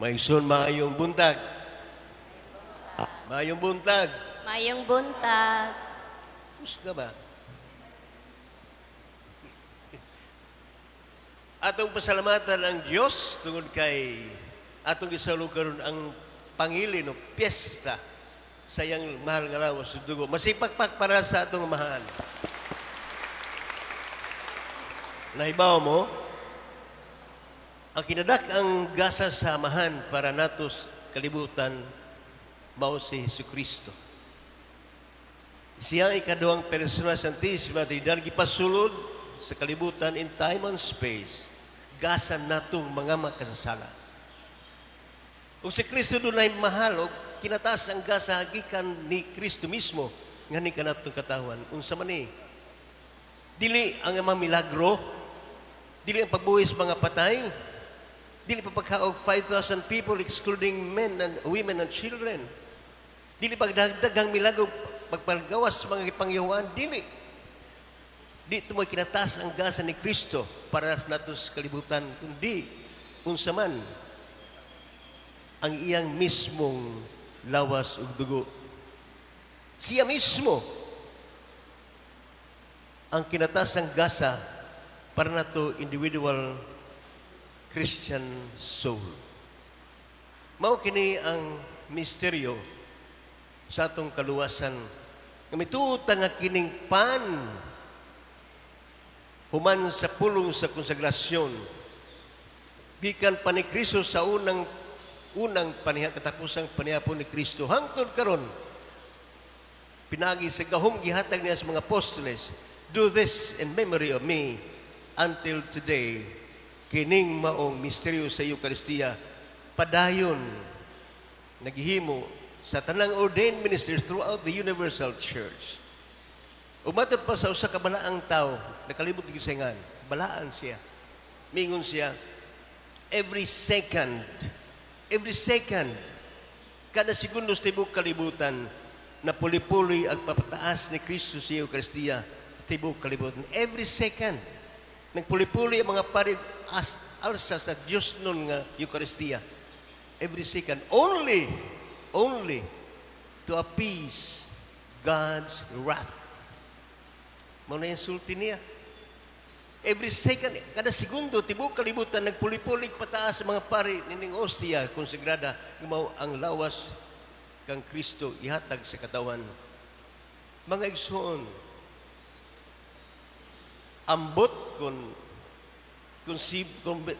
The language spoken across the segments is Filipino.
Maigsoon maayong buntag. Maayong buntag. Mayong buntag. Pus ka ba? Atong pasalamatan ang Diyos tungod kay atong gisalud karon ang pangilin o piyesta sa iyang mahal nga lawas sa dugo. Masipagpak para sa atong amahan. Nahibaw mo, ang kinadak ang gasa sa amahan para natos kalibutan mao si Jesucristo. Siya ay ikaduhang persona santisima at gipasulod sa kalibutan in time and space. Gasa natong mga makasasala. Kung si Kristo doon ay mahal o kinataas ang gasa hagikan ni Kristo mismo nga ni kanatong katawan. Unsa man ni? Dili ang mga milagro, dili ang pagbuhis mga patay, dili pa pagkaog 5,000 people excluding men and women and children. Dili pagdagdag ang milagro pagpagawas sa mga ipangyawan, dili. Dito mo kinataas ang gasa ni Kristo para natos kalibutan, kundi unsa man ang iyang mismong lawas ug dugo. Siya mismo ang kinataas ang gasa para nato individual Christian soul. Mao kini ang misteryo sa atong kaluwasan. Kamituta nga kining pan human sa pulong sa konsagrasyon. Gikan pa ni Kristo sa unang katapusang panihapon ni Kristo. Hangtod karon pinagi sa gahom gihatag niya sa mga apostoles, do this in memory of me until today. Kining maong misteryo sa Eucharistia padayon naghihimo sa tanang ordained ministers throughout the universal church. Umatod pa sa usa ka balaang tao, nakalibot gisingan, balaan siya. Mingon siya, every second, kada segundos tibok kalibutan, na puli-puli ang papataas ni Kristo sa Eucharistia, tibok kalibutan. Every second, nagpuli-puli ang mga pari alsa sa Diyos nun nga Eucharistia. Every second, only to appease God's wrath. Mao na yung sulti niya. Every second, kada segundo, tibok kalibutan, nagpuli-puli pataas sa mga pari nining ostia, konsegrada, gumaw ang lawas kang Kristo ihatag sa katawan. Mga igsoon, ambot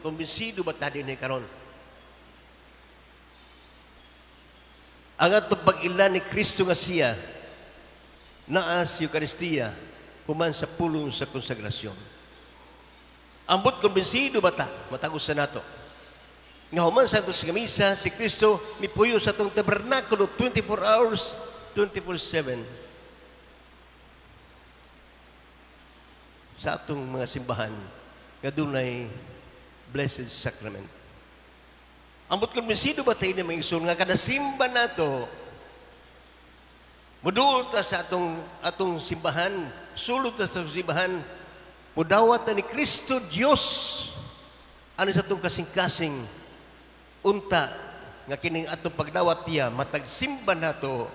kumbinsido ba tadi ni karon? Ang atong pag-ila ni Kristo nga siya, naas Eucharistia, human sa pulong sa konsagrasyon. Ambot kumbinsido ba ta? Matagos sa nato. Nga human sa atos kamisa, si Kristo mipuyo sa atong tabernakulo 24 hours, 24/7. Sa atong mga simbahan, kadunay Blessed Sacrament. Ambot kumbinsido ba tayo na mga isun nga kada simba nato, muduol ta sa atong simbahan, sulod ta sa simbahan, mudawat na ni Kristo Dios ano sa atong kasing-kasing unta nga kining atong pagdawat tiya matag simba nato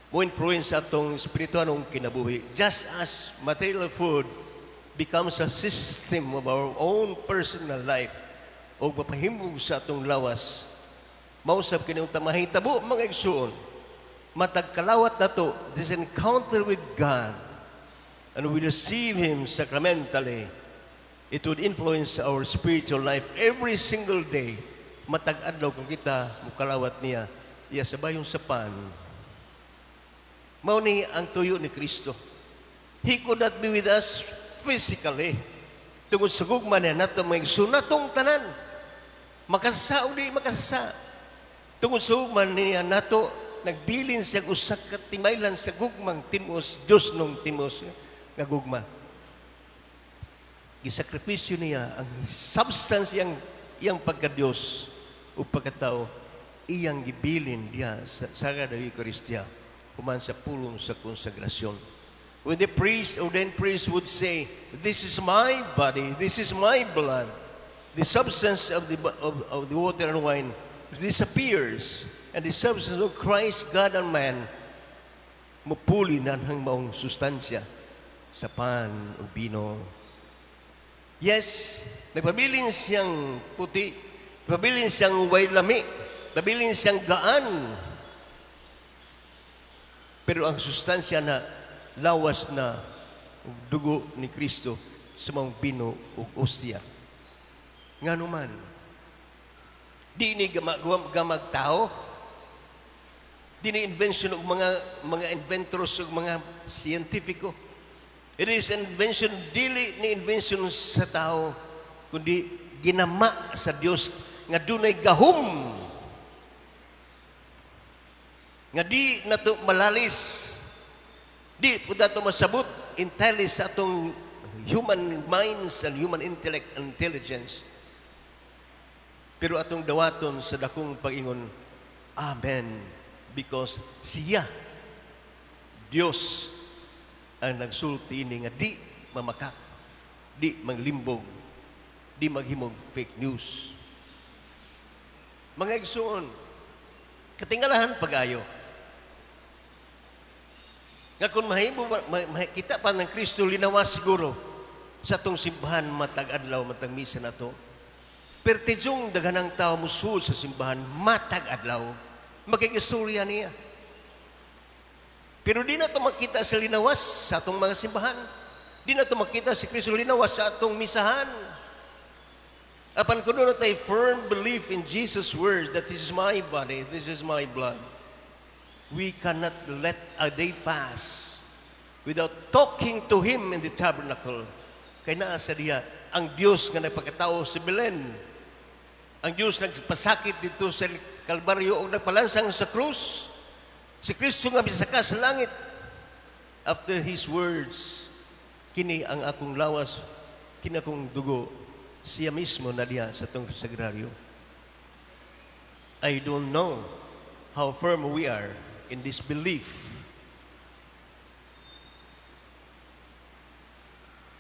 mo influence sa atong espiritualong kinabuhi, just as material food becomes a system of our own personal life o mapahimog sa atong lawas. Mausap kini unta mahitabo mga igsoon, matag kalawat nato this encounter with God, and we receive Him sacramentally, it would influence our spiritual life every single day. Matag adlaw kung kita mukalawat niya, iya sabayong sapan. Mao ni ang tuyo ni Kristo. He could not be with us physically. Tungod sa gugma niya nato mga sunatong tanan. Makasasa o di makasasa. Tungod sa gugma niya nato nagbilin siya usak katimaylan sa gugmang timos, Diyos nung timos nga gugma. Gisakripisyo niya ang substance iyang pagka-Diyos o pagkatao, iyang gibilin diya sa Sagrada Eucharistia human sa pulong sa konsagrasyon. When the ordained priest would say, this is my body, this is my blood, the substance of the water and wine disappears, and the substance of Christ, God and man, mupuli na ang maong sustansya sa pan o bino. Yes, nagpabiling siyang puti, nagpabiling siyang way lami, nagpabiling siyang gaan. Pero ang sustansya na lawas na dugo ni Kristo sa mga bino o osya. Nga naman, di ni gamag tao, di ni invention ng mga inventors o mga siyentipiko. It is invention, dili ni invention sa tao, kundi ginama sa Dios nga dunay gahom. Nga di na to malalis, di po dato masabot entirely sa atong human minds and human intellect and intelligence. Pero atong dawaton sa dakong pag-ingon, Amen, because siya, Dios, ang nagsulti ini nga di mamakak, di maglimbog, di maghimog fake news. Mga igsoon, katingalahan pag-ayo. Nga kung kita pa ng Kristo linawas siguro sa atong simbahan matag adlaw, matag misa na to, pertijong daganang tao musul sa simbahan matag adlaw, magkikistorya niya. Pero di na ito makita sa linawas sa atong mga simbahan. Di na ito makita si Kristo linawas sa atong misahan. Apan kuno na tayo firm belief in Jesus' words that this is my body, this is my blood. We cannot let a day pass without talking to Him in the tabernacle. Kaya naa sa diya, ang Diyos nga nagpagkatao sa Belen, ang Diyos nagpasakit dito sa Kalbaryo o nagpalansang sa krus, si Kristo nga bisaka sa langit. After His words, kini ang akong lawas, kini akong dugo, siya mismo na diya sa itong sagraryo. I don't know how firm we are in this belief.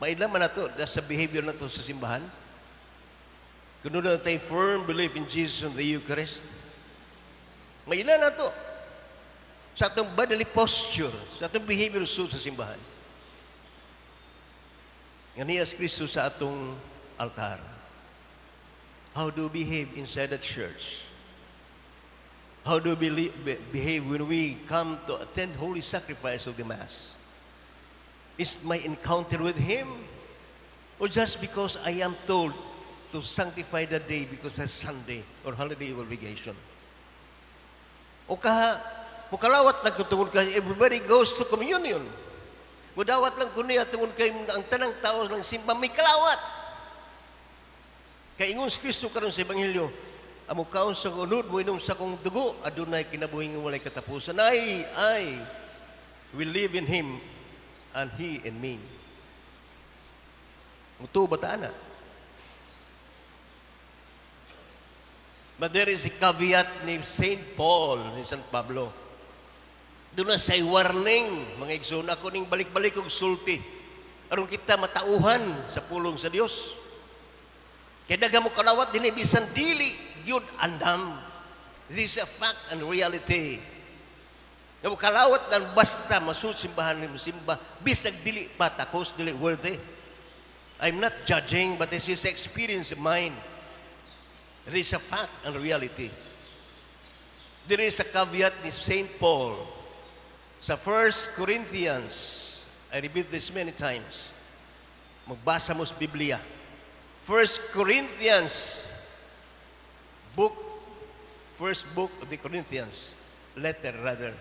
Mailaman na ito sa behavior na ito sa simbahan. Kung na tayo firm belief in Jesus and the Eucharist, mailan na ito sa atong bodily posture, sa atong behavior sa simbahan. Nga niyas Kristo sa atong altar. How do we behave inside the church? How do we behave when we come to attend holy sacrifice of the Mass? Is my encounter with Him? Or just because I am told to sanctify the day because it's Sunday or holiday obligation? O mukalawat lang kung tungkol kayo, everybody goes to communion. Mudawat lang kung niya tungkol kayo, ang tanang tao ng simba, may kalawat. Kaya ingon si Kristo karon sa Ebanghelyo, amo kaon sa unod mo inom sa kong dugo, adunay kinabuhing walay katapusan. I will live in Him and He in me. Muto bataan na. But there is a caveat ni St. Paul, ni San Pablo. Doon na say warning, mga igsoon, ako ning balik-balik og sulti. Aron kita matauhan sa pulong sa Dios. Kaya daga mo kalawat din bisan dili gyud andam. This is a fact and reality. Na mo kalawat nan basta masusimbahan ni simba bisag dili patakos, dili worthy. I'm not judging, but this is experience of mine. It is a fact and reality. There is a caveat ni St. Paul sa 1 Corinthians. I repeat this many times. Magbasa mo sa Biblia. 1 Corinthians, first book of the Corinthians, letter rather,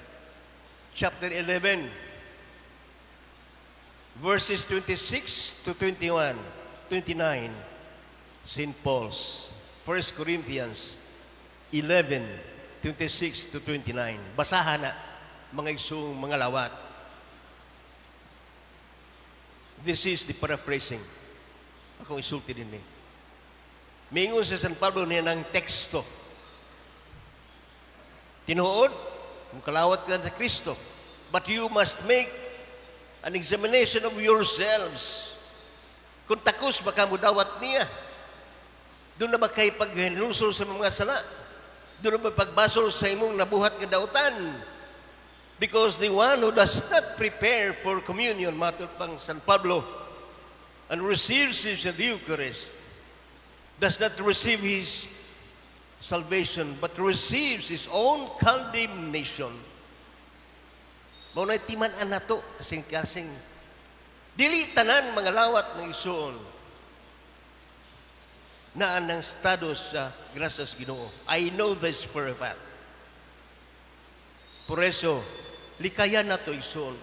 chapter 11, verses 26 to 29, St. Paul's, 1 Corinthians 11, 26 to 29. Basahan na, mga isong mga lawat. This is the paraphrasing. Akong isulti din eh. Mingon sa San Pablo niya ng teksto. Tinuod, kung kalawat ka sa Kristo, but you must make an examination of yourselves. Kung takos, baka mo dawat niya. Doon na ba kayo paghinusol sa mga sala? Doon ba pagbasol sa imong nabuhat nga dautan? Because the one who does not prepare for communion, matod pang San Pablo, and receives his Eucharist, does not receive his salvation, but receives his own condemnation. Maunay timan nato kasing-kasing. Dili tanan mga lawat ng isuon na anang status sa grasas Ginoo. I know this for a fact. Por eso, likaya na to isuon.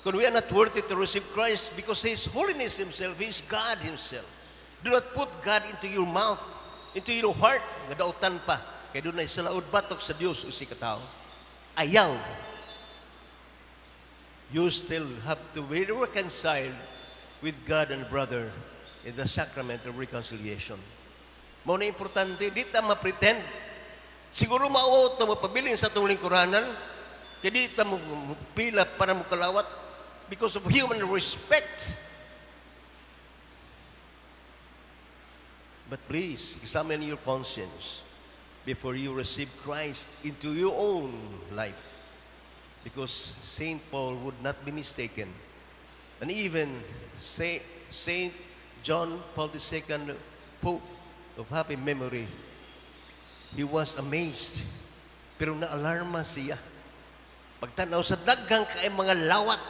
Kung we are not worthy to receive Christ because He is holiness Himself, He is God Himself. Do not put God into your mouth, into your heart, nga dautan pa. Kaya doon ay sa laod batok sa Diyos o si katao. Ayaw. You still have to be reconciled with God and brother in the sacrament of reconciliation. Mao na importante, di ta ma-pretend. Siguro mao ito mapabiling sa itong lingkuranan, kaya di ta mo pila para mo kalawat because of human respect. But please, examine your conscience before you receive Christ into your own life. Because Saint Paul would not be mistaken. And even Saint John Paul II, Pope of happy memory, he was amazed. Pero naalarma siya. Pagtanaw sa daghang kay mga lawat.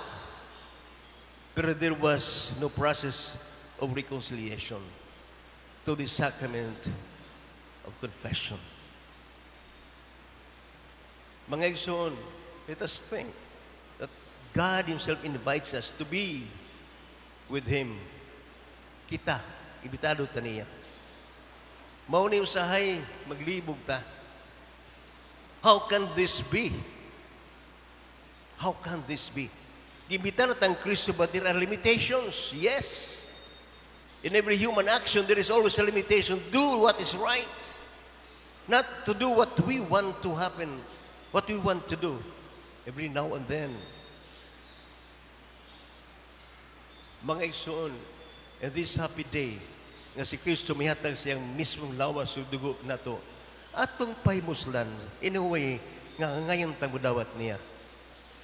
Pero there was no process of reconciliation to the sacrament of confession. Mga igsoon, let us think that God Himself invites us to be with Him. Kita, ibitado ta niya. Mao ni usahay, maglibog ta. How can this be? How can this be? Gibitan ang Kristo, but there are limitations. Yes. In every human action, there is always a limitation. Do what is right. Not to do what we want to happen, what we want to do. Every now and then. Mga igsoon, in this happy day, nga si Kristo mihatag siyang mismong lawas o dugo na to, atong pahimuslan, in a way, nga ngayon tang mudawat niya.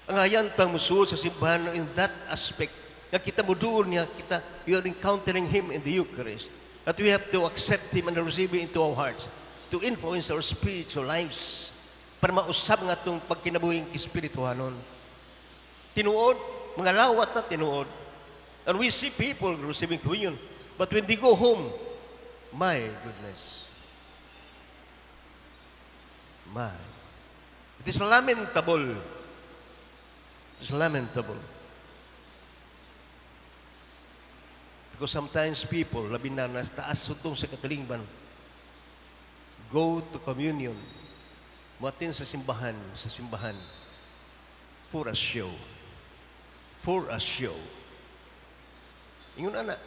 Ang ngayon tang musuot sa simbahan in that aspect, nga kita muduol niya, we are encountering Him in the Eucharist. That we have to accept Him and receive Him into our hearts to influence our spiritual lives para mausab nga itong pagkinabuhing kispirituhanon. Tinuod, mga lawat na tinuod. And we see people receiving communion. But when they go home, my goodness. My. It is lamentable. It is lamentable. Because sometimes people, labi na nas taas utong sa katalingban, go to communion, muatin sa simbahan, for a show. For a show. Ingon anak,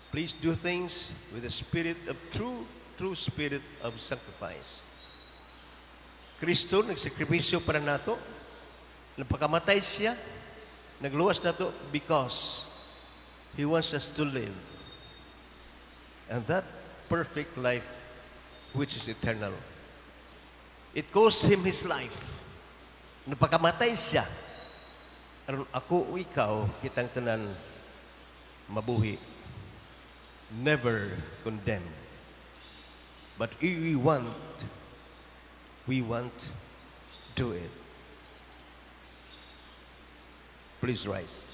please do things with the spirit of true spirit of sacrifice. Kristo nagsakripisyo para nato, nagpakamatay siya, nagluwas nato because He wants us to live. And that perfect life which is eternal. It cost Him His life. Nagpakamatay siya. Aron ako o ikaw, kitang tanan, mabuhi. Never condemned. But we want do it. Please rise.